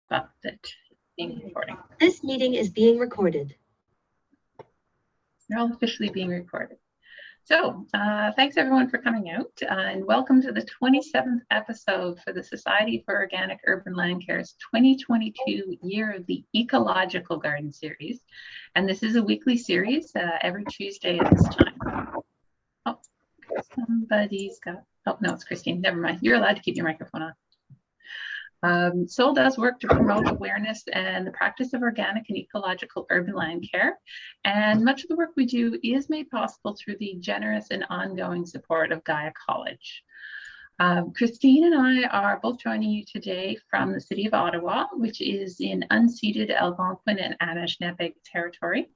But it's being recorded. This meeting is being recorded. They're all officially being recorded. So thanks everyone for coming out and welcome to the 27th episode for the Society for Organic Urban Land Care's 2022 Year of the Ecological Garden Series. And this is a weekly series every Tuesday at this time. Oh, somebody's got, oh no, it's Christine, never mind. You're allowed to keep your microphone on. Seoul does work to promote awareness and the practice of organic and ecological urban land care. And much of the work we do is made possible through the generous and ongoing support of Gaia College. Christine and I are both joining you today from the city of Ottawa, which is in unceded Algonquin and Anishinaabe territory.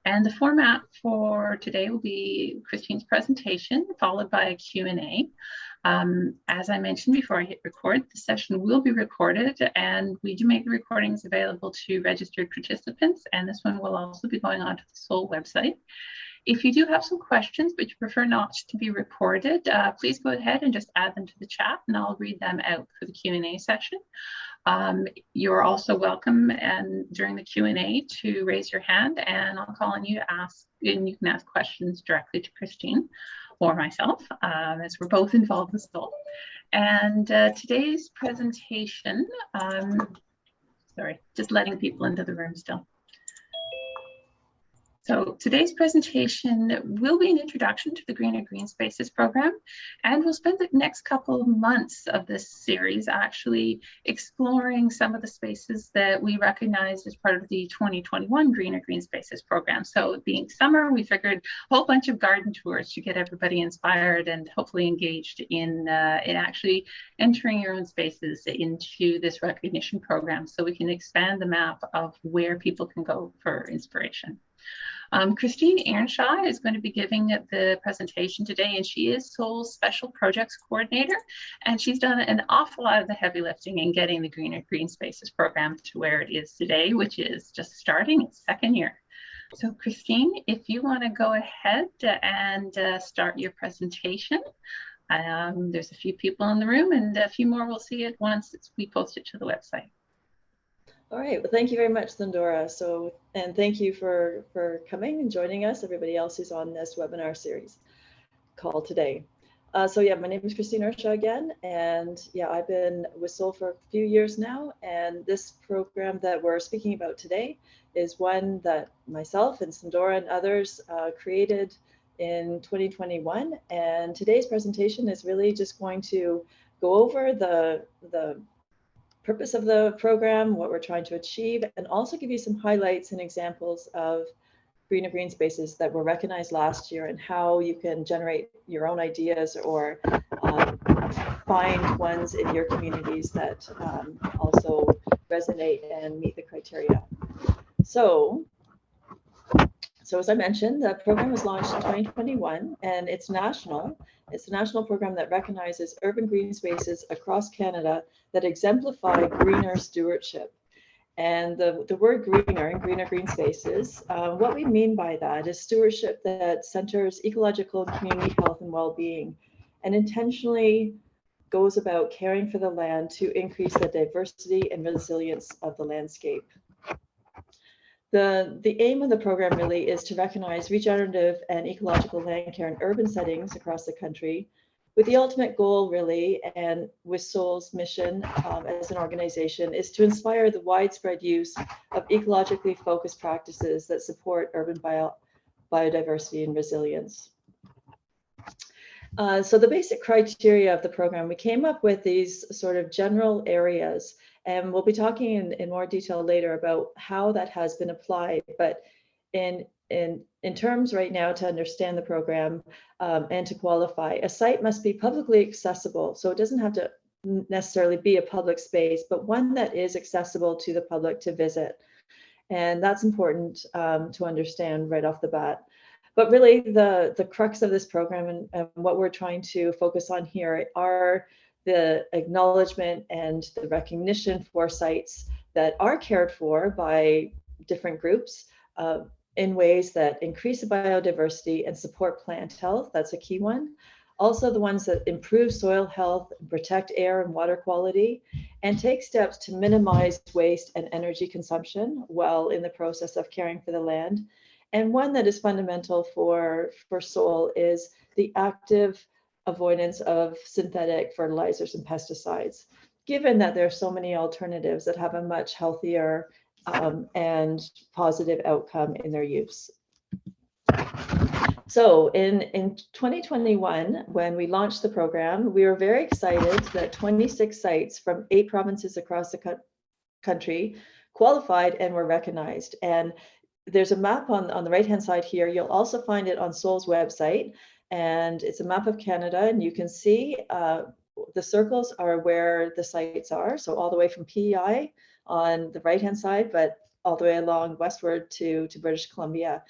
And the format for today will be Christine's presentation, followed by a Q&A. As I mentioned before I hit record, the session will be recorded and we do make the recordings available to registered participants, and this one will also be going onto the Seoul website. If you do have some questions but you prefer not to be recorded, please go ahead and just add them to the chat and I'll read them out for the Q&A session. You're also welcome and during the Q&A to raise your hand and I'll call on you to ask, and you can ask questions directly to Christine or myself, as we're both involved with Seoul. And today's presentation, sorry, just letting people into the room still. So today's presentation will be an introduction to the Greener Greenspaces program, and we'll spend the next couple of months of this series actually exploring some of the spaces that we recognized as part of the 2021 Greener Greenspaces program. So being summer, we figured a whole bunch of garden tours to get everybody inspired and hopefully engaged in actually entering your own spaces into this recognition program so we can expand the map of where people can go for inspiration. Christine Earnshaw is going to be giving the presentation today, and she is Seoul's Special Projects Coordinator, and she's done an awful lot of the heavy lifting in getting the Greener Greenspaces program to where it is today, which is just starting its second year. So Christine, if you want to go ahead and start your presentation. There's a few people in the room and a few more we'll see it once we post it to the website. All right, well, thank you very much, Sandora. And thank you for coming and joining us, everybody else who's on this webinar series call today. Yeah, my name is Christine Earnshaw again, and yeah, I've been with Seoul for a few years now, and this program that we're speaking about today is one that myself and Sandora and others created in 2021, and today's presentation is really just going to go over the purpose of the program, what we're trying to achieve, and also give you some highlights and examples of Greener Greenspaces that were recognized last year and how you can generate your own ideas or find ones in your communities that also resonate and meet the criteria. So as I mentioned, the program was launched in 2021 and it's national. It's a national program that recognizes urban green spaces across Canada that exemplify greener stewardship. And the word greener in Greener Greenspaces, what we mean by that is stewardship that centers ecological and community health and well-being and intentionally goes about caring for the land to increase the diversity and resilience of the landscape. The aim of the program really is to recognize regenerative and ecological land care in urban settings across the country, with the ultimate goal really, and with Seoul's mission as an organization, is to inspire the widespread use of ecologically focused practices that support urban biodiversity and resilience. So the basic criteria of the program, we came up with these sort of general areas, and we'll be talking in more detail later about how that has been applied. But in terms right now to understand the program and to qualify, a site must be publicly accessible. So it doesn't have to necessarily be a public space, but one that is accessible to the public to visit. And that's important to understand right off the bat. But really the crux of this program and what we're trying to focus on here are the acknowledgement and the recognition for sites that are cared for by different groups in ways that increase the biodiversity and support plant health. That's a key one. also the ones that improve soil health, protect air and water quality, and take steps to minimize waste and energy consumption while in the process of caring for the land. And one that is fundamental for soil is the active avoidance of synthetic fertilizers and pesticides, given that there are so many alternatives that have a much healthier and positive outcome in their use. So in 2021, when we launched the program, we were very excited that 26 sites from 8 provinces across the country qualified and were recognized. And there's a map on the right-hand side here. You'll also find it on Seoul's website. And it's a map of Canada, and you can see the circles are where the sites are. So all the way from PEI on the right-hand side, but all the way along westward to British Columbia.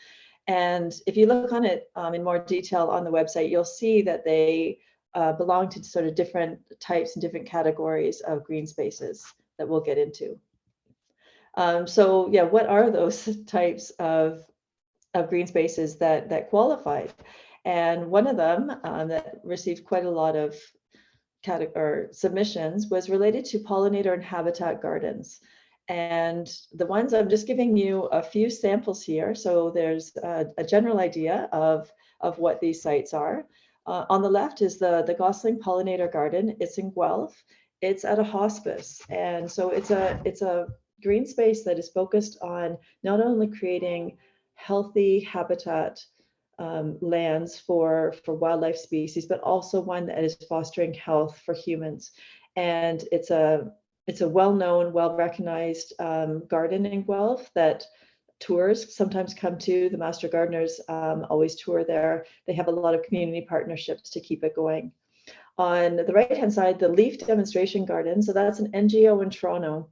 And if you look on it in more detail on the website, you'll see that they belong to sort of different types and different categories of green spaces that we'll get into. So yeah, what are those types of green spaces that qualified? And one of them that received quite a lot of submissions was related to pollinator and habitat gardens. And the ones, I'm just giving you a few samples here. So there's a general idea of what these sites are. On the left is the Gosling Pollinator Garden. It's in Guelph. It's at a hospice. And so it's a green space that is focused on not only creating healthy habitat lands for wildlife species, but also one that is fostering health for humans. And it's a well-known, well-recognized garden in Guelph that tours sometimes come to. The master gardeners always tour there. They have a lot of community partnerships to keep it going. On the right-hand side, the Leaf Demonstration Garden. So that's an NGO in Toronto.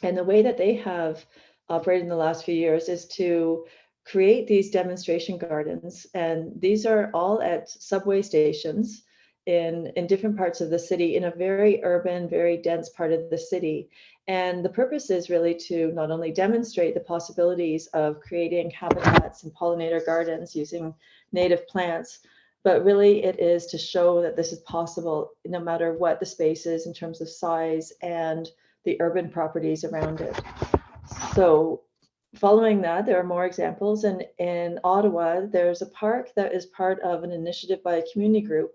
And the way that they have operated in the last few years is to create these demonstration gardens. And these are all at subway stations in different parts of the city, in a very urban, very dense part of the city. And the purpose is really to not only demonstrate the possibilities of creating habitats and pollinator gardens using native plants, but really it is to show that this is possible no matter what the space is in terms of size and the urban properties around it. So following that, there are more examples. And in Ottawa, there's a park that is part of an initiative by a community group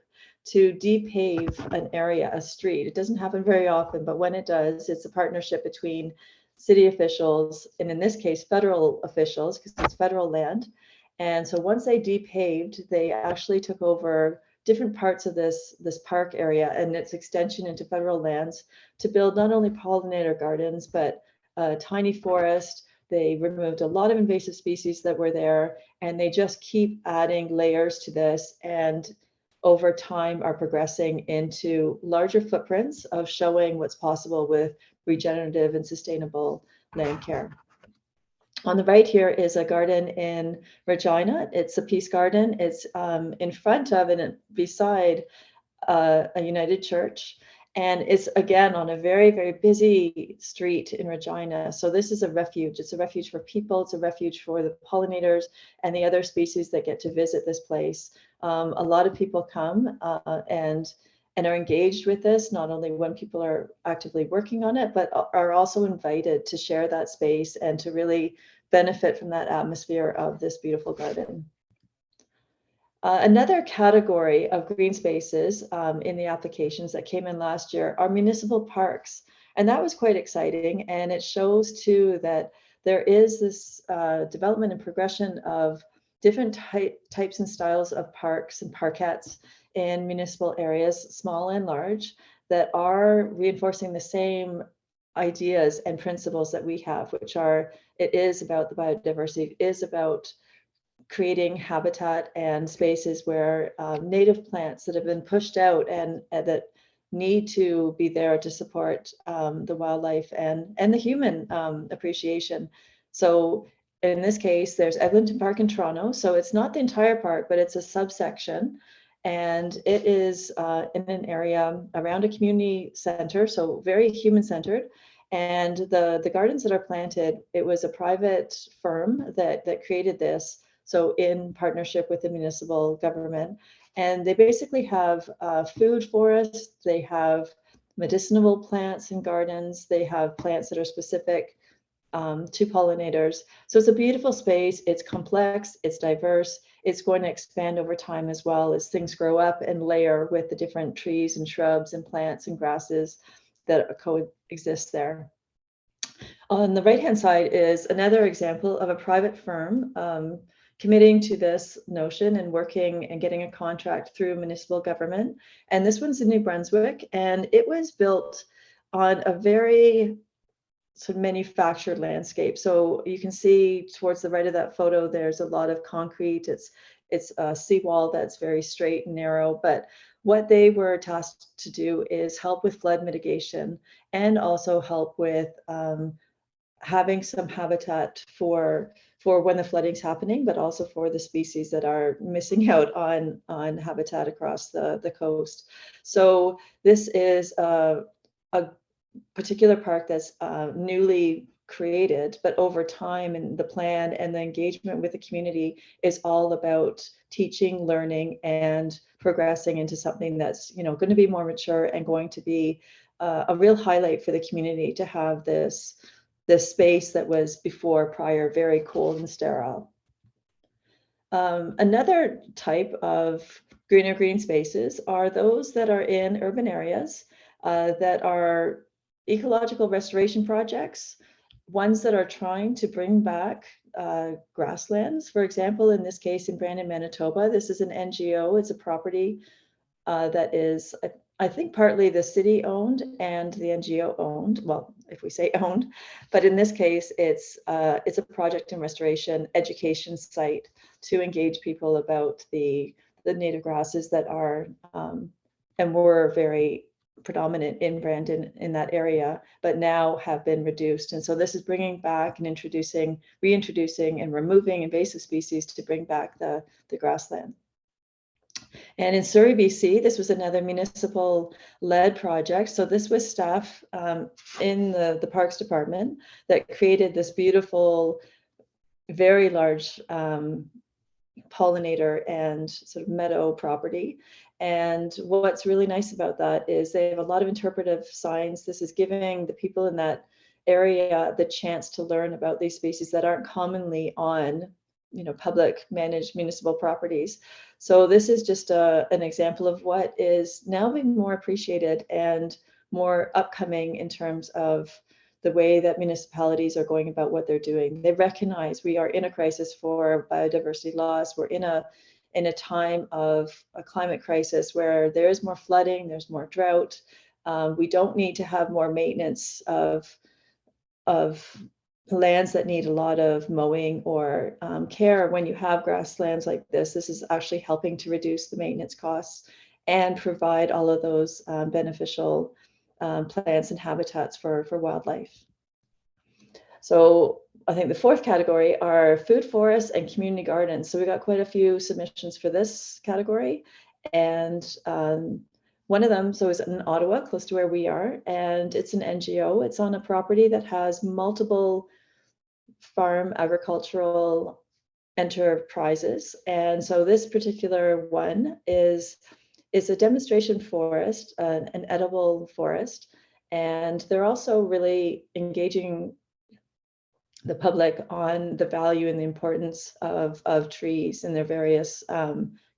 to depave an area, a street. It doesn't happen very often, but when it does, it's a partnership between city officials, and in this case, federal officials, because it's federal land. And so once they depaved, they actually took over different parts of this park area and its extension into federal lands to build not only pollinator gardens, but a tiny forest. They removed a lot of invasive species that were there, and they just keep adding layers to this, and over time are progressing into larger footprints of showing what's possible with regenerative and sustainable land care. On the right here is a garden in Regina. It's a peace garden. It's in front of and beside a United Church. And it's again on a very, very busy street in Regina. So this is a refuge. It's a refuge for people. It's a refuge for the pollinators and the other species that get to visit this place. A lot of people come and are engaged with this, not only when people are actively working on it, but are also invited to share that space and to really benefit from that atmosphere of this beautiful garden. Another category of green spaces in the applications that came in last year are municipal parks. And that was quite exciting. And it shows too that there is this development and progression of different types and styles of parks and parkettes in municipal areas, small and large, that are reinforcing the same ideas and principles that we have, which are, it is about the biodiversity, it is about creating habitat and spaces where native plants that have been pushed out and that need to be there to support the wildlife and the human appreciation. So in this case, there's Eglinton Park in Toronto. So it's not the entire park, but it's a subsection. And it is in an area around a community center, so very human-centered. And the gardens that are planted, it was a private firm that created this so in partnership with the municipal government. And they basically have food forests, they have medicinal plants and gardens, they have plants that are specific to pollinators. So it's a beautiful space, it's complex, it's diverse, it's going to expand over time as well as things grow up and layer with the different trees and shrubs and plants and grasses that coexist there. On the right-hand side is another example of a private firm committing to this notion and working and getting a contract through municipal government. And this one's in New Brunswick, and it was built on a very sort of manufactured landscape. So you can see towards the right of that photo, there's a lot of concrete. It's a seawall that's very straight and narrow, but what they were tasked to do is help with flood mitigation and also help with having some habitat for when the flooding's happening, but also for the species that are missing out on habitat across the coast. So this is a particular park that's newly created, but over time and the plan and the engagement with the community is all about teaching, learning, and progressing into something that's going to be more mature and going to be a real highlight for the community to have this space that was prior very cold and sterile. Another type of greener green spaces are those that are in urban areas that are ecological restoration projects, ones that are trying to bring back grasslands. For example, in this case in Brandon, Manitoba, this is an NGO. It's a property that is, I think, partly the city owned and the NGO owned. Well, if we say owned, but in this case, it's a project and restoration education site to engage people about the native grasses that are and were very predominant in Brandon in that area, but now have been reduced. And so this is bringing back and reintroducing and removing invasive species to bring back the grassland. And in Surrey, BC, this was another municipal-led project. So this was staff in the Parks Department that created this beautiful, very large pollinator and sort of meadow property. And what's really nice about that is they have a lot of interpretive signs. This is giving the people in that area the chance to learn about these species that aren't commonly on public managed municipal properties. So this is just an example of what is now being more appreciated and more upcoming in terms of the way that municipalities are going about what they're doing. They recognize we are in a crisis for biodiversity loss. We're in a time of a climate crisis where there is more flooding, there's more drought. We don't need to have more maintenance of lands that need a lot of mowing or care. When you have grasslands like this is actually helping to reduce the maintenance costs and provide all of those beneficial plants and habitats for wildlife. So I think the fourth category are food forests and community gardens. So we got quite a few submissions for this category. And one of them, so is in Ottawa, close to where we are, and it's an NGO. It's on a property that has multiple farm agricultural enterprises. And so this particular one is a demonstration forest, an edible forest. And they're also really engaging the public on the value and the importance of trees and their various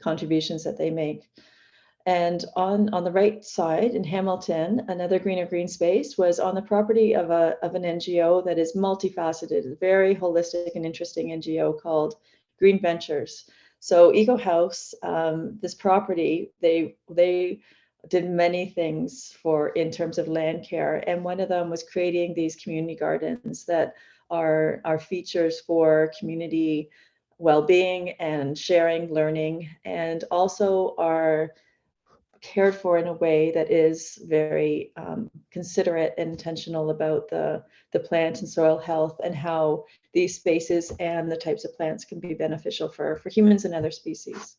contributions that they make. And on the right side in Hamilton, another Greener Green Space was on the property of an NGO that is multifaceted, a very holistic and interesting NGO called Green Ventures. So Eco House, this property, they did many things in terms of land care, and one of them was creating these community gardens that are features for community well-being and sharing, learning, and also are cared for in a way that is very considerate and intentional about the plant and soil health and how these spaces and the types of plants can be beneficial for humans and other species.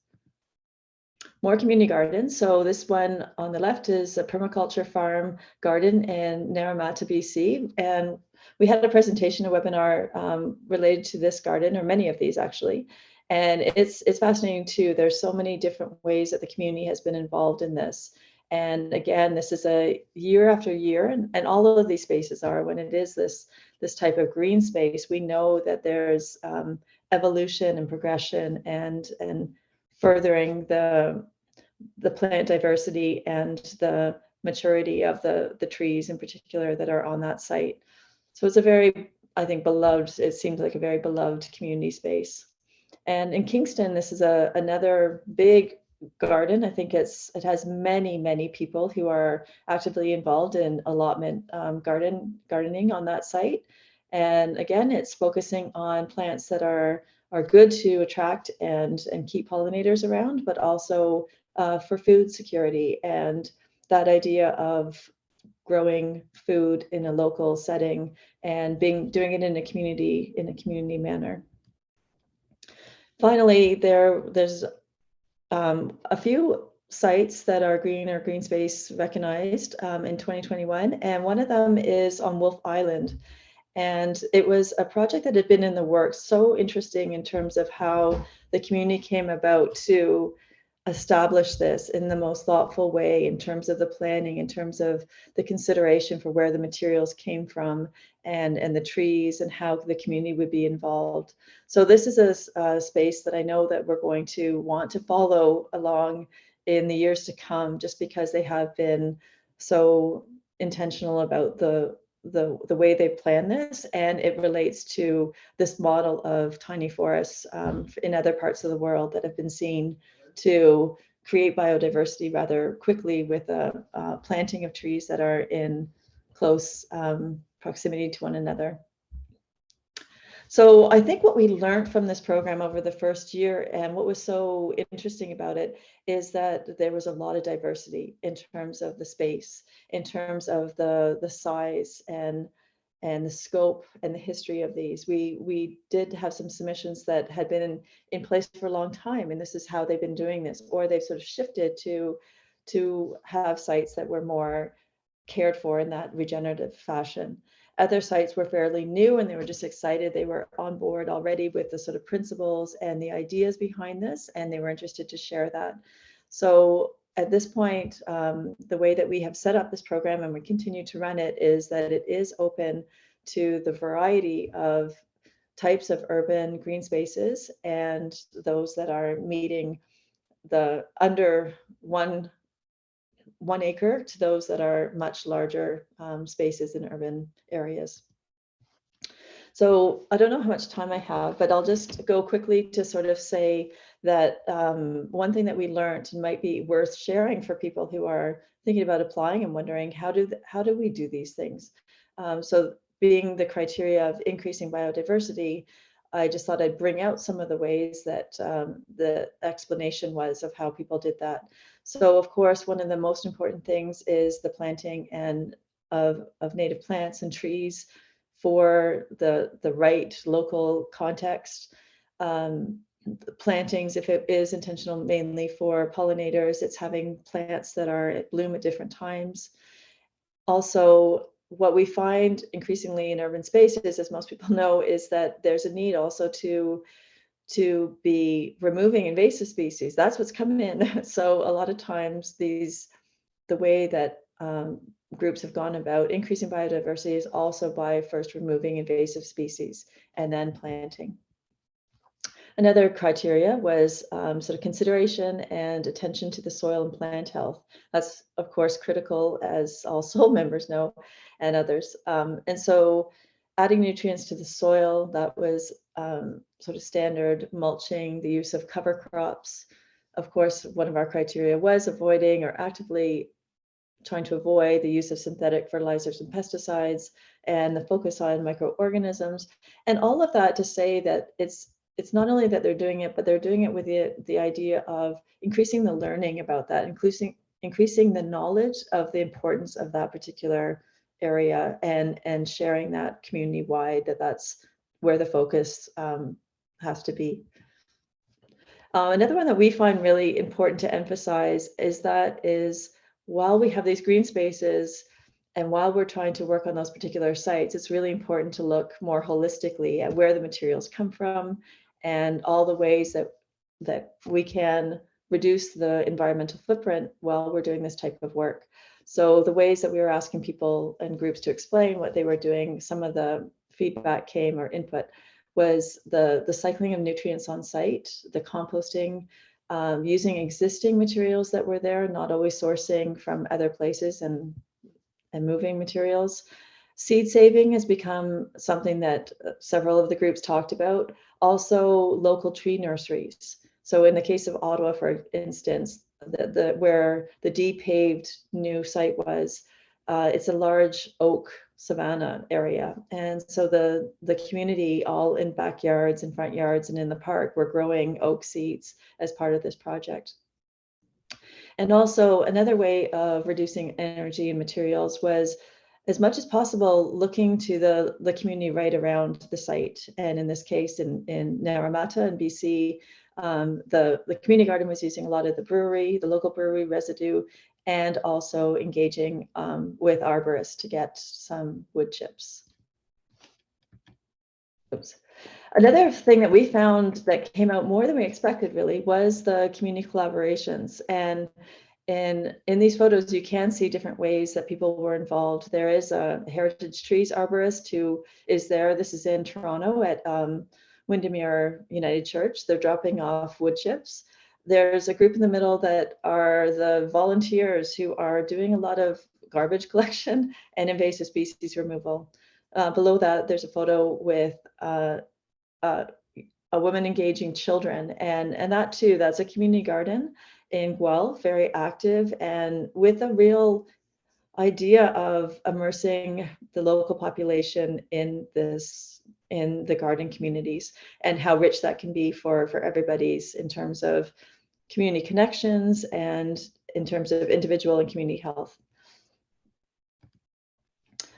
More community gardens. So this one on the left is a permaculture farm garden in Naramata, BC. And we had a presentation, a webinar related to this garden, or many of these actually. And it's fascinating too. There's so many different ways that the community has been involved in this. And again, this is a year after year, and all of these spaces are, when it is this type of green space, we know that there's evolution and progression and furthering the plant diversity and the maturity of the trees in particular that are on that site. So it's a very, I think, beloved, it seems like a very beloved community space. And in Kingston, this is another big garden. I think it has many people who are actively involved in allotment gardening on that site. And again, it's focusing on plants that are good to attract and keep pollinators around, but also for food security and that idea of growing food in a local setting and doing it in a community manner. Finally, there's a few sites that are Greener Greenspace recognized in 2021, and one of them is on Wolf Island. And it was a project that had been in the works, so interesting in terms of how the community came about to establish this in the most thoughtful way, in terms of the planning, in terms of the consideration for where the materials came from and the trees and how the community would be involved. So this is a space that I know that we're going to want to follow along in the years to come, just because they have been so intentional about the way they plan this, and it relates to this model of tiny forests in other parts of the world that have been seen to create biodiversity rather quickly with a planting of trees that are in close proximity to one another. So I think what we learned from this program over the first year, and what was so interesting about it, is that there was a lot of diversity in terms of the space, in terms of the size and the scope and the history of these. We did have some submissions that had been in place for a long time, and this is how they've been doing this, or they've sort of shifted to have sites that were more cared for in that regenerative fashion. Other sites were fairly new and they were just excited. They were on board already with the sort of principles and the ideas behind this, and they were interested to share that. So at this point, the way that we have set up this program and we continue to run it is that it is open to the variety of types of urban green spaces and those that are meeting the under one acre to those that are much larger spaces in urban areas. So I don't know how much time I have, but I'll just go quickly to sort of say that one thing that we learned and might be worth sharing for people who are thinking about applying and wondering how do we do these things. So being the criteria of increasing biodiversity, I just thought I'd bring out some of the ways that the explanation was of how people did that. So of course, one of the most important things is the planting of native plants and trees for the right local context. Plantings, if it is intentional mainly for pollinators, it's having plants that are at bloom at different times. Also, what we find increasingly in urban spaces, as most people know, is that there's a need also to be removing invasive species. That's what's coming in. So a lot of times the way that groups have gone about increasing biodiversity is also by first removing invasive species and then planting. Another criteria was sort of consideration and attention to the soil and plant health. That's of course critical, as all SOUL members know, and others. And so adding nutrients to the soil, that was sort of standard mulching, the use of cover crops. Of course, one of our criteria was avoiding or actively trying to avoid the use of synthetic fertilizers and pesticides, and the focus on microorganisms. And all of that to say that it's not only that they're doing it, but they're doing it with the idea of increasing the learning about that, increasing the knowledge of the importance of that particular area, and sharing that community-wide, that's where the focus has to be. Another one that we find really important to emphasize is while we have these green spaces and while we're trying to work on those particular sites, it's really important to look more holistically at where the materials come from and all the ways that we can reduce the environmental footprint while we're doing this type of work. So the ways that we were asking people and groups to explain what they were doing, some of the feedback came or input was the cycling of nutrients on site, the composting, using existing materials that were there, not always sourcing from other places and moving materials. Seed saving has become something that several of the groups talked about. Also, local tree nurseries. So in the case of Ottawa, for instance, where the depaved new site was, it's a large oak savanna area. And so the community, all in backyards and front yards and in the park, were growing oak seeds as part of this project. And also another way of reducing energy and materials was, as much as possible, looking to the community right around the site. And in this case, in Naramata in BC, the community garden was using a lot of the local brewery residue, and also engaging with arborists to get some wood chips. Oops. Another thing that we found that came out more than we expected, really, was the community collaborations. And in these photos, you can see different ways that people were involved. There is a heritage trees arborist who is there. This is in Toronto at Windermere United Church. They're dropping off wood chips. There's a group in the middle that are the volunteers who are doing a lot of garbage collection and invasive species removal. Below that, there's a photo with a woman engaging children, and that too, that's a community garden in Guelph, very active and with a real idea of immersing the local population in the garden communities, and how rich that can be for everybody's in terms of community connections and in terms of individual and community health.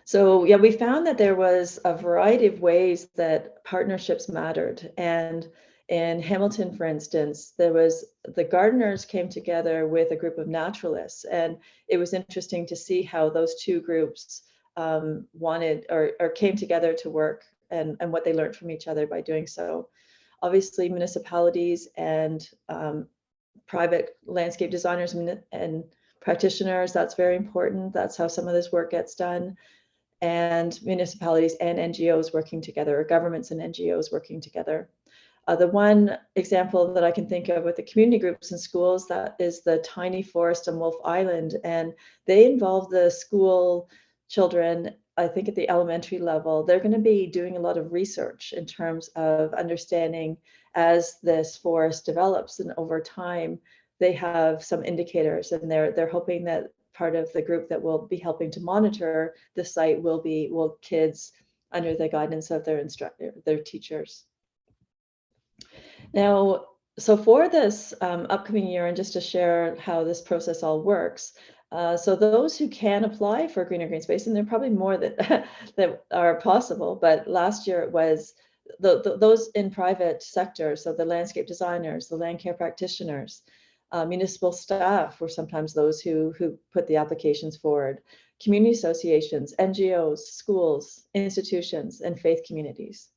So yeah, we found that there was a variety of ways that partnerships mattered. And in Hamilton, for instance, the gardeners came together with a group of naturalists. And it was interesting to see how those two groups wanted or came together to work, and what they learned from each other by doing so. Obviously, municipalities and private landscape designers and practitioners, that's very important. That's how some of this work gets done. And municipalities and NGOs working together, or governments and NGOs working together. The one example that I can think of with the community groups and schools, that is the tiny forest on Wolf Island. And they involve the school children, I think at the elementary level. They're going to be doing a lot of research in terms of understanding as this forest develops, and over time, they have some indicators, and they're hoping that part of the group that will be helping to monitor the site will kids under the guidance of their teachers. Now, so for this upcoming year, and just to share how this process all works, so those who can apply for Greener Greenspace, and there are probably more that that are possible, but last year it was those in private sector, so the landscape designers, the land care practitioners, municipal staff were sometimes those who put the applications forward, community associations, NGOs, schools, institutions, and faith communities.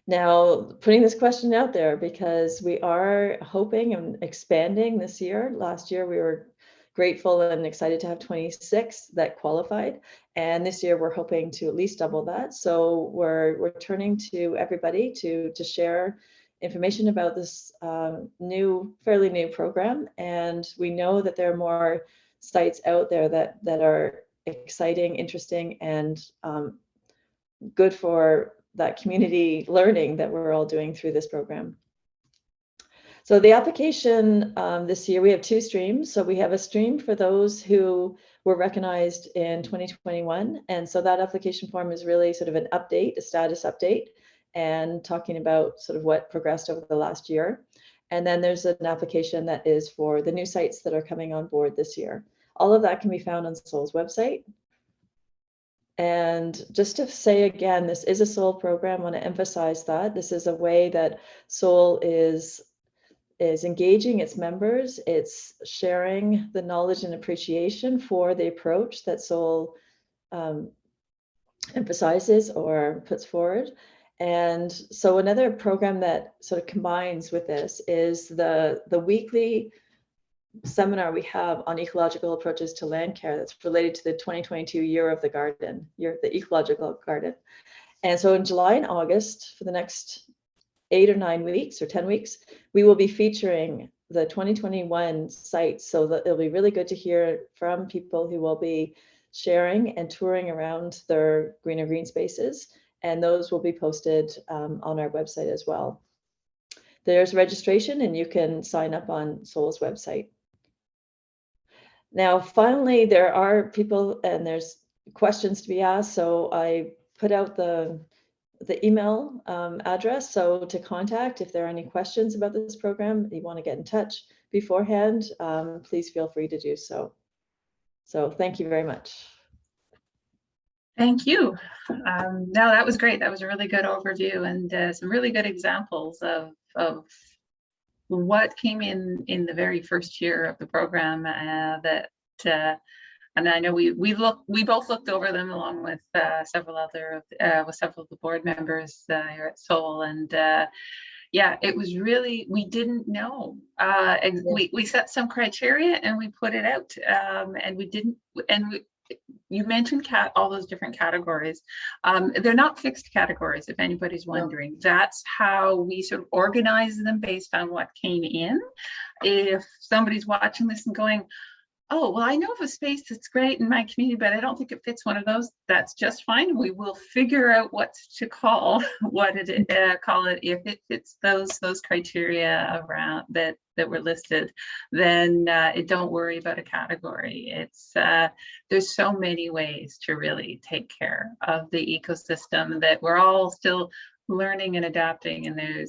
Now, putting this question out there because we are hoping and expanding this year. Last year, we were grateful and excited to have 26 that qualified. And this year, we're hoping to at least double that. So we're turning to everybody to share information about this fairly new program. And we know that there are more sites out there that are exciting, interesting, and good for that community learning that we're all doing through this program. So the application this year, we have two streams. So we have a stream for those who were recognized in 2021. And so that application form is really sort of an update, a status update, and talking about sort of what progressed over the last year. And then there's an application that is for the new sites that are coming on board this year. All of that can be found on Seoul's website. And just to say again, this is a Seoul program. I want to emphasize that. This is a way that Seoul is engaging its members. It's sharing the knowledge and appreciation for the approach that Seoul emphasizes or puts forward. And so another program that sort of combines with this is the weekly seminar we have on ecological approaches to land care that's related to the 2022 Year of the Garden, Year of the Ecological Garden. And so in July and August, for the next 8 or 9 weeks or 10 weeks, we will be featuring the 2021 sites. So that it'll be really good to hear from people who will be sharing and touring around their Greener Greenspaces. And those will be posted on our website as well. There's registration and you can sign up on Seoul's website. Now, finally, there are people and there's questions to be asked. So I put out the email address. So to contact, if there are any questions about this program, you want to get in touch beforehand, please feel free to do so. So thank you very much. Thank you. No, that was great. That was a really good overview and some really good examples of what came in the very first year of the program and I know we both looked over them along with several of the board members here at Seoul, and yeah, it was really, we didn't know. We set some criteria and we put it out, and we didn't, you mentioned all those different categories. They're not fixed categories, if anybody's wondering. No. That's how we sort of organize them based on what came in. If somebody's watching this and going, oh, well, I know of a space that's great in my community, but I don't think it fits one of those, that's just fine. We will figure out what to call it if it fits those criteria around that were listed. Then don't worry about a category. It's there's so many ways to really take care of the ecosystem that we're all still learning and adapting, and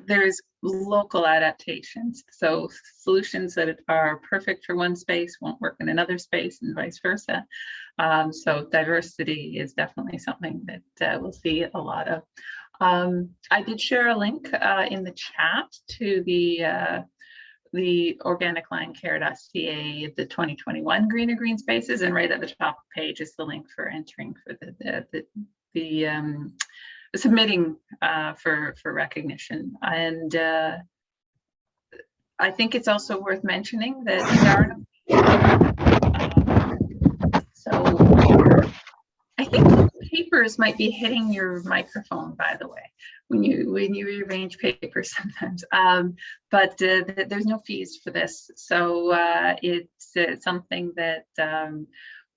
there's local adaptations. So solutions that are perfect for one space won't work in another space and vice versa. So diversity is definitely something that we'll see a lot of. I did share a link in the chat to the organiclandcare.ca, the 2021 Greener Greenspaces, and right at the top of the page is the link for entering for the submitting for recognition. And I think it's also worth mentioning that these are so I think papers might be hitting your microphone, by the way, when you rearrange papers sometimes. But there's no fees for this, so it's something that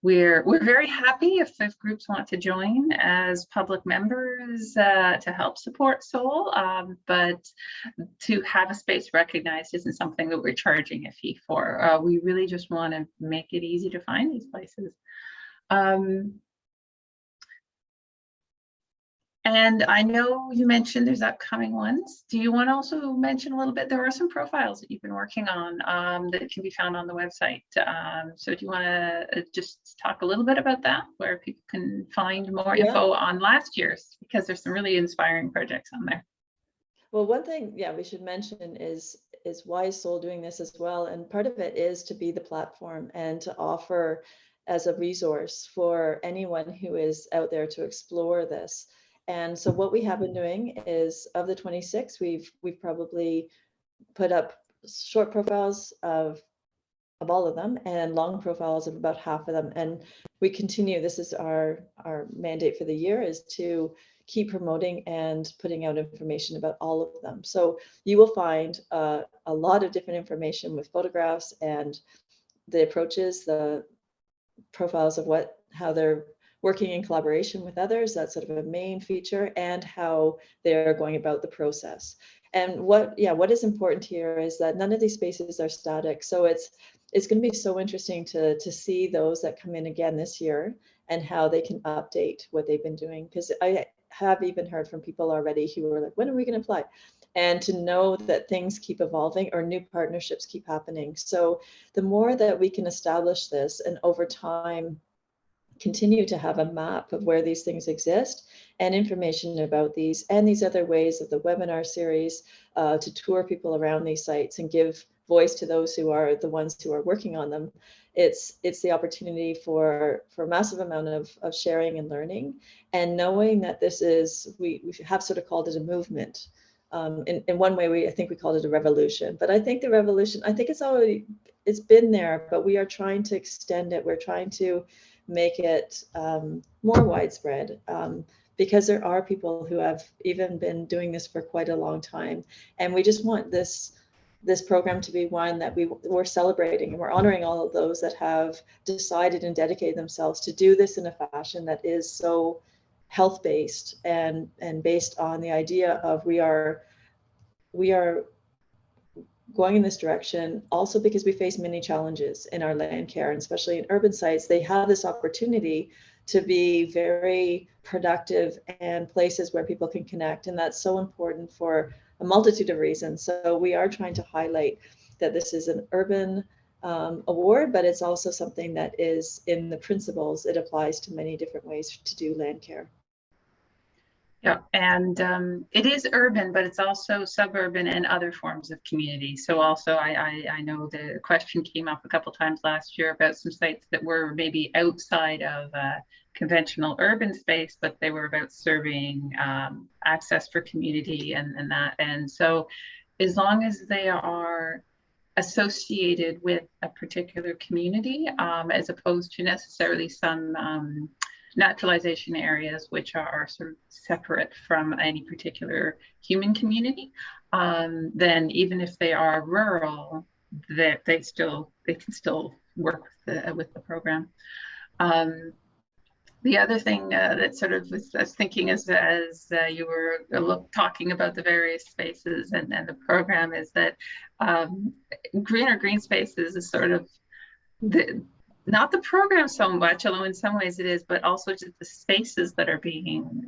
we're very happy if groups want to join as public members to help support Seoul, but to have a space recognized isn't something that we're charging a fee for. We really just want to make it easy to find these places. And I know you mentioned there's upcoming ones. Do you want to also mention a little bit? There are some profiles that you've been working on that can be found on the website. So do you want to just talk a little bit about that, where people can find more info on last year's, because there's some really inspiring projects on there. Well, one thing, we should mention is why is Seoul doing this as well? And part of it is to be the platform and to offer as a resource for anyone who is out there to explore this. And so what we have been doing is, of the 26, we've probably put up short profiles of all of them and long profiles of about half of them. And we continue, this is our mandate for the year, is to keep promoting and putting out information about all of them. So you will find a lot of different information with photographs and the approaches, the profiles of how they're working in collaboration with others. That's sort of a main feature, and how they're going about the process. And what is important here is that none of these spaces are static. So it's going to be so interesting to see those that come in again this year and how they can update what they've been doing. Because I have even heard from people already who were like, when are we going to apply? And to know that things keep evolving or new partnerships keep happening. So the more that we can establish this and over time continue to have a map of where these things exist and information about these and these other ways of the webinar series to tour people around these sites and give voice to those who are the ones who are working on them. It's the opportunity for a massive amount of sharing and learning, and knowing that this is, we have sort of called it a movement. In one way, I think we called it a revolution, but I think the revolution, I think it's been there, but we are trying to extend it. We're trying to make it more widespread, because there are people who have even been doing this for quite a long time, and we just want this program to be one that we're celebrating, and we're honoring all of those that have decided and dedicated themselves to do this in a fashion that is so health-based and based on the idea of we are going in this direction, also because we face many challenges in our land care, and especially in urban sites. They have this opportunity to be very productive and places where people can connect, and that's so important for a multitude of reasons. So we are trying to highlight that this is an urban award, but it's also something that is, in the principles, it applies to many different ways to do land care. Yeah, and it is urban, but it's also suburban and other forms of community. So also, I know the question came up a couple times last year about some sites that were maybe outside of conventional urban space, but they were about serving access for community and that. And so as long as they are associated with a particular community, as opposed to necessarily some naturalization areas which are sort of separate from any particular human community, then even if they are rural, they can still work with the program. The other thing that sort of I was thinking as you were talking about the various spaces and the program is that Greener Greenspaces is sort of not the program so much, although in some ways it is, but also just the spaces that are being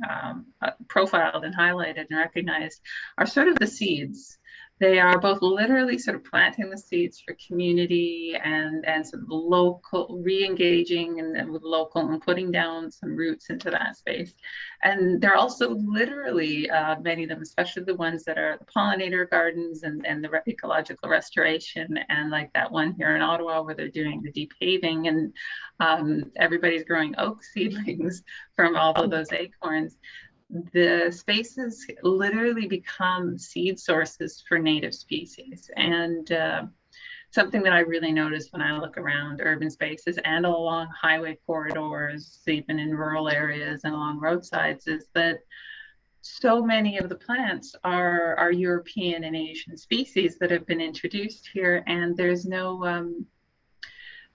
profiled and highlighted and recognized are sort of the seeds. They are both literally sort of planting the seeds for community and sort of local, re-engaging and with local and putting down some roots into that space. And they're also literally, many of them, especially the ones that are the pollinator gardens and the ecological restoration, and like that one here in Ottawa where they're doing the deep paving and everybody's growing oak seedlings from all of those acorns. The spaces literally become seed sources for native species. And something that I really notice when I look around urban spaces and along highway corridors, even in rural areas and along roadsides, is that so many of the plants are European and Asian species that have been introduced here, and there's no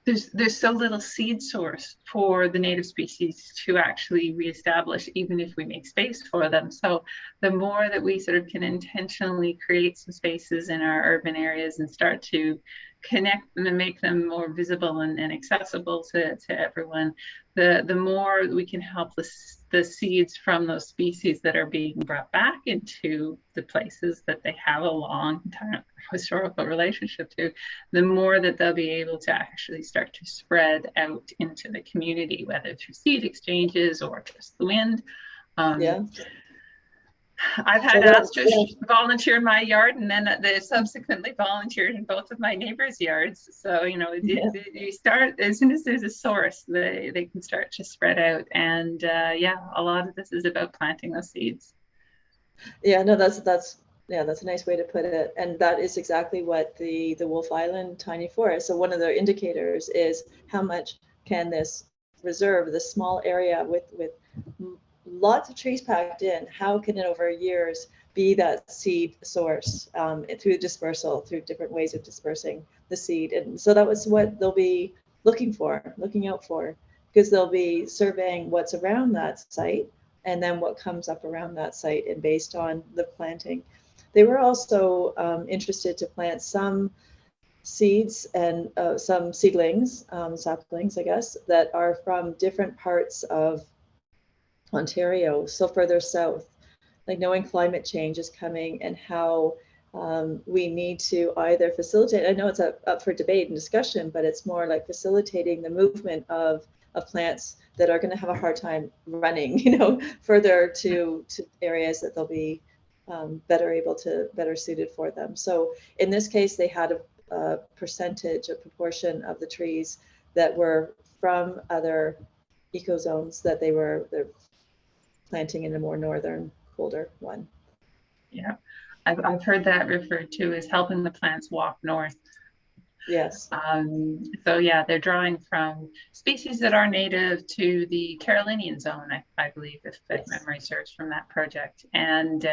there's so little seed source for the native species to actually reestablish, even if we make space for them. So the more that we sort of can intentionally create some spaces in our urban areas and start to connect them and make them more visible and accessible to everyone, the more we can help the seeds from those species that are being brought back into the places that they have a long time historical relationship to, the more that they'll be able to actually start to spread out into the community, whether through seed exchanges or just the wind. Yeah. I've had asters volunteer in my yard, and then they subsequently volunteered in both of my neighbors' yards. So, you know, you start, as soon as there's a source, they can start to spread out. And yeah, a lot of this is about planting those seeds. Yeah, no, that's a nice way to put it. And that is exactly what the Wolf Island tiny forest. So one of the indicators is how much can this reserve, this small area with lots of trees packed in, how can it over years be that seed source through dispersal, through different ways of dispersing the seed. And so that was what they'll be looking out for, because they'll be surveying what's around that site and then what comes up around that site, and based on the planting. They were also interested to plant some seeds and some seedlings, saplings, I guess, that are from different parts of Ontario, so further south, like knowing climate change is coming and how we need to either facilitate, I know it's up for debate and discussion, but it's more like facilitating the movement of plants that are going to have a hard time running, you know, further to areas that they'll be better suited for them. So in this case, they had percentage, a proportion of the trees that were from other eco zones that they're planting in a more northern, colder one. Yeah, I've heard that referred to as helping the plants walk north. Yes. So yeah, they're drawing from species that are native to the Carolinian zone, I believe, if memory serves, from that project. And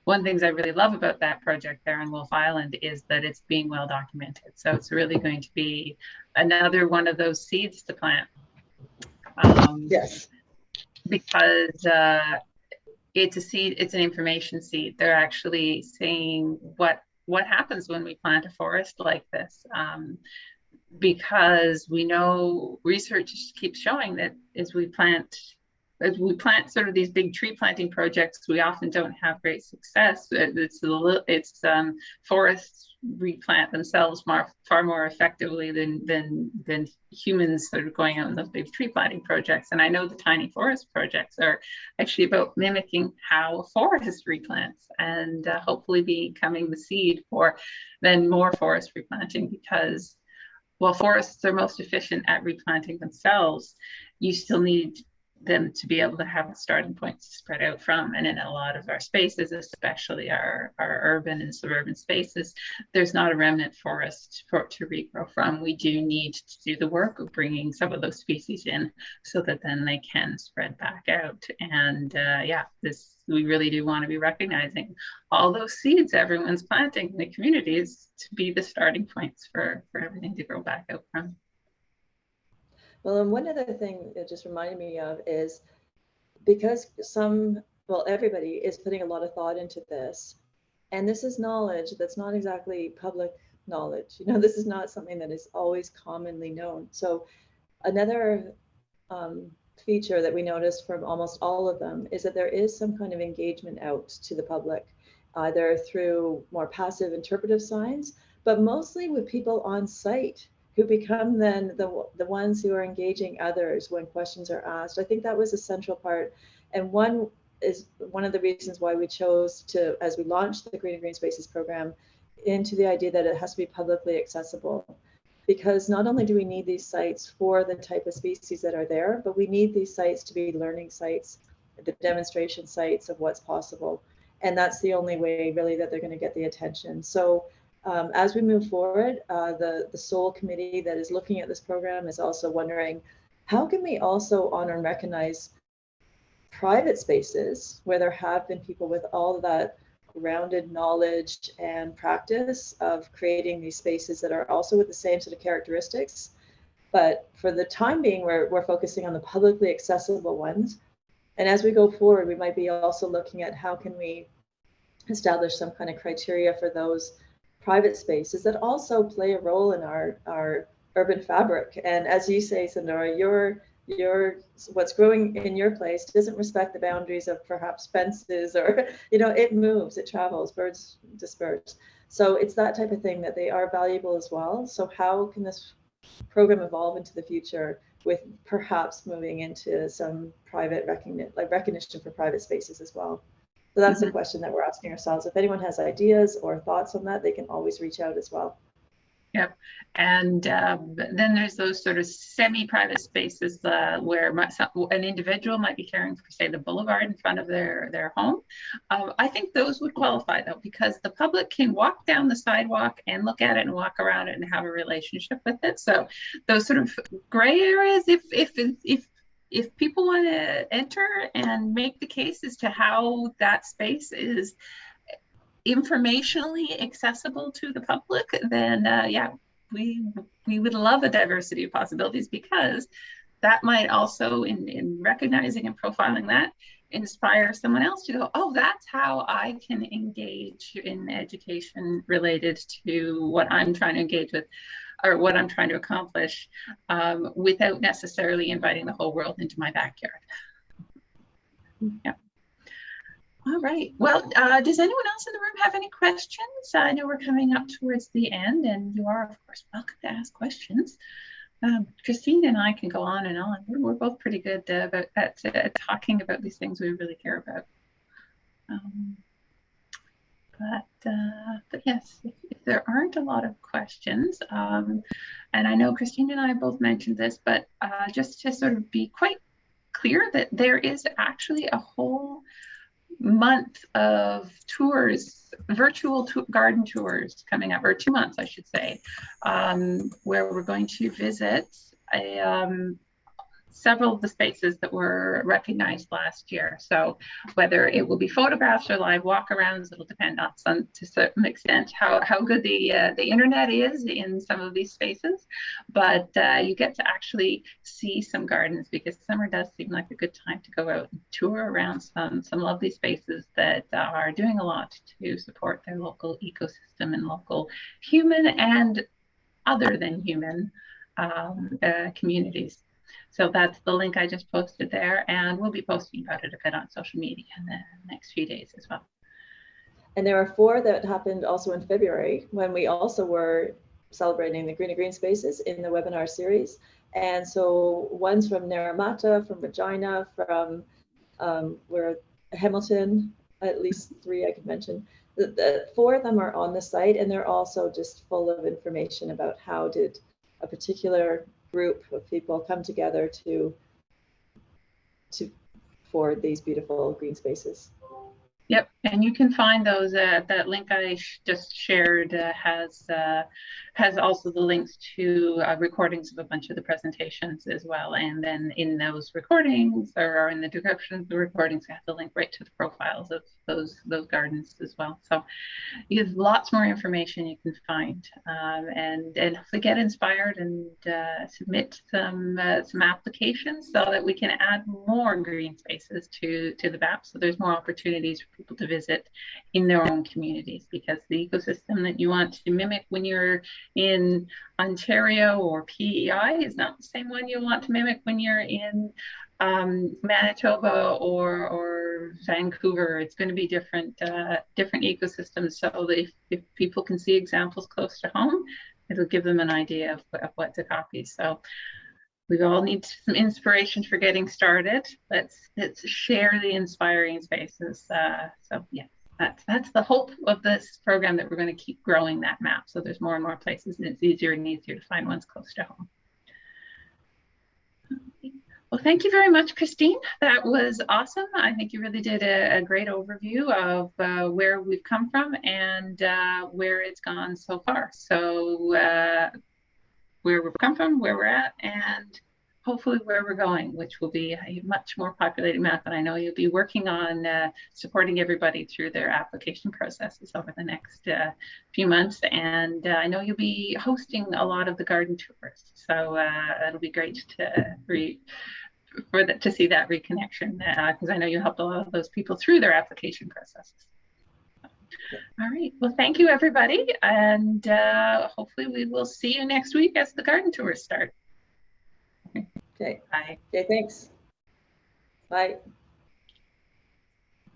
one of the things I really love about that project there on Wolf Island is that it's being well documented. So it's really going to be another one of those seeds to plant. Yes. Because it's a seed, it's an information seed. They're actually saying what happens when we plant a forest like this. Because we know research keeps showing that as we plant sort of these big tree planting projects, we often don't have great success. It's forests replant themselves far more effectively than humans sort of going out in those big tree planting projects. And I know the tiny forest projects are actually about mimicking how a forest replants, and hopefully becoming the seed for then more forest replanting, because while forests are most efficient at replanting themselves, you still need them to be able to have a starting point to spread out from. And in a lot of our spaces, especially our urban and suburban spaces, there's not a remnant forest to regrow from. We do need to do the work of bringing some of those species in so that then they can spread back out. And we really do want to be recognizing all those seeds everyone's planting in the communities to be the starting points for everything to grow back out from. Well, and one other thing it just reminded me of is because everybody is putting a lot of thought into this, and this is knowledge that's not exactly public knowledge. This is not something that is always commonly known. So another feature that we noticed from almost all of them is that there is some kind of engagement out to the public, either through more passive interpretive signs, but mostly with people on site who become then the ones who are engaging others when questions are asked. I think that was a central part. And one of the reasons why we chose to, as we launched the Greener Greenspaces program, into the idea that it has to be publicly accessible. Because not only do we need these sites for the type of species that are there, but we need these sites to be learning sites, the demonstration sites of what's possible. And that's the only way really that they're going to get the attention. So as we move forward, the Seoul committee that is looking at this program is also wondering, how can we also honor and recognize private spaces where there have been people with all of that grounded knowledge and practice of creating these spaces that are also with the same sort of characteristics. But for the time being, we're focusing on the publicly accessible ones. And as we go forward, we might be also looking at how can we establish some kind of criteria for those private spaces that also play a role in our urban fabric. And as you say, Sandora, your what's growing in your place doesn't respect the boundaries of perhaps fences, or it moves, it travels, birds disperse. So it's that type of thing that they are valuable as well. So how can this program evolve into the future with perhaps moving into some private recognition for private spaces as well? So that's a question that we're asking ourselves. If anyone has ideas or thoughts on that, they can always reach out as well. Yep. And then there's those sort of semi-private spaces where an individual might be caring for, say, the boulevard in front of their home. I think those would qualify, though, because the public can walk down the sidewalk and look at it and walk around it and have a relationship with it. So those sort of gray areas, if people want to enter and make the case as to how that space is informationally accessible to the public, then we would love a diversity of possibilities, because that might also, in recognizing and profiling that, inspire someone else to go, oh, that's how I can engage in education related to what I'm trying to engage with, or what I'm trying to accomplish, without necessarily inviting the whole world into my backyard. Yeah. All right. Well, does anyone else in the room have any questions? I know we're coming up towards the end, and you are, of course, welcome to ask questions. Christine and I can go on and on. We're both pretty good at talking about these things we really care about. But yes, if there aren't a lot of questions, and I know Christine and I both mentioned this, but just to sort of be quite clear that there is actually a whole month of tours, virtual garden tours coming up, or 2 months, I should say, where we're going to visit several of the spaces that were recognized last year. So whether it will be photographs or live walkarounds, it'll depend on some, to a certain extent, how good the internet is in some of these spaces. But you get to actually see some gardens, because summer does seem like a good time to go out and tour around some lovely spaces that are doing a lot to support their local ecosystem and local human and other than human communities. So that's the link I just posted there, and we'll be posting about it a bit on social media in the next few days as well. And there are 4 that happened also in February, when we also were celebrating the Greener Greenspaces in the webinar series. And so one's from Naramata, from Regina, from where Hamilton, at least 3 I could mention. The 4 of them are on the site, and they're also just full of information about how did a particular group of people come together for these beautiful green spaces. Yep, and you can find those. That link I just shared has also the links to recordings of a bunch of the presentations as well. And then in those recordings, or in the description of the recordings, we have the link right to the profiles of those gardens as well. So you have lots more information you can find, and hopefully get inspired and submit some applications so that we can add more green spaces to the map. So there's more opportunities for people to visit in their own communities, because the ecosystem that you want to mimic when you're in Ontario or PEI is not the same one you want to mimic when you're in Manitoba or Vancouver. It's going to be different ecosystems. So if people can see examples close to home, it'll give them an idea of what to copy. So we all need some inspiration for getting started. Let's share the inspiring spaces. So yeah, that's the hope of this program, that we're going to keep growing that map. So there's more and more places, and it's easier and easier to find ones close to home. Well, thank you very much, Christine. That was awesome. I think you really did a great overview of where we've come from and where it's gone so far. So where we've come from, where we're at, and hopefully where we're going, which will be a much more populated map. And I know you'll be working on supporting everybody through their application processes over the next few months. And I know you'll be hosting a lot of the garden tours. So it'll be great to see that reconnection, because I know you helped a lot of those people through their application processes. All right. Well, thank you, everybody. And hopefully we will see you next week as the garden tours start. Okay. Bye. Okay, thanks. Bye.